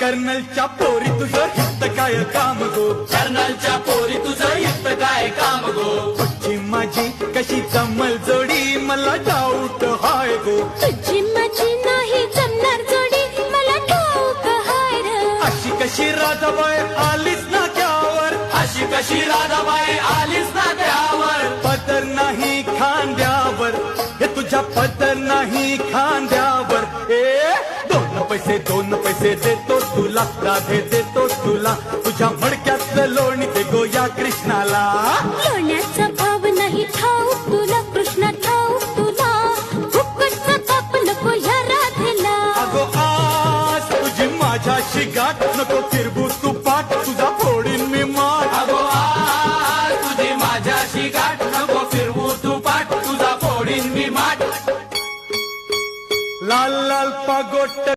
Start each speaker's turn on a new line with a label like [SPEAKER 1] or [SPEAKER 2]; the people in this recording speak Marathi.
[SPEAKER 1] कर्नलच्या पोरी तुझं हित काय काम गो,
[SPEAKER 2] कर्नलच्या पोरी तुझं हित काय काम गो,
[SPEAKER 1] तुझी माझी कशी जमल जोडी मला डाऊट हाय गो,
[SPEAKER 3] तुझी माझी नाही जमणार जोडी मला ठाऊक हाय रे,
[SPEAKER 1] अशी कशी राधाबाई आलीच ना त्यावर,
[SPEAKER 2] अशी कशी राधाबाई आलीच ना त्यावर,
[SPEAKER 1] पदर नाही खांद्यावर, हे तुझ्या पदर नाही खांद्यावर, दोन पैसे देतो तुला, राधे देतो तुला, तुझ्या मडक्यातलं लोणी दे गो या कृष्णाला,
[SPEAKER 3] लोण्याचा भाव नाही ठाऊक तुला कृष्णा ठाऊक तुला, फुकटचा ताप नको या राधेला,
[SPEAKER 1] अगो आज तुझी माझ्याशी गाठ नको फिरवू तू पाठ, तुझा फोडीन मी माठ,
[SPEAKER 2] अगो आज तुझी माझ्याशी गाठ नको फिरवू तू पाठ, तुझा फोडीन मी माठ,
[SPEAKER 1] लाल लाल पागोट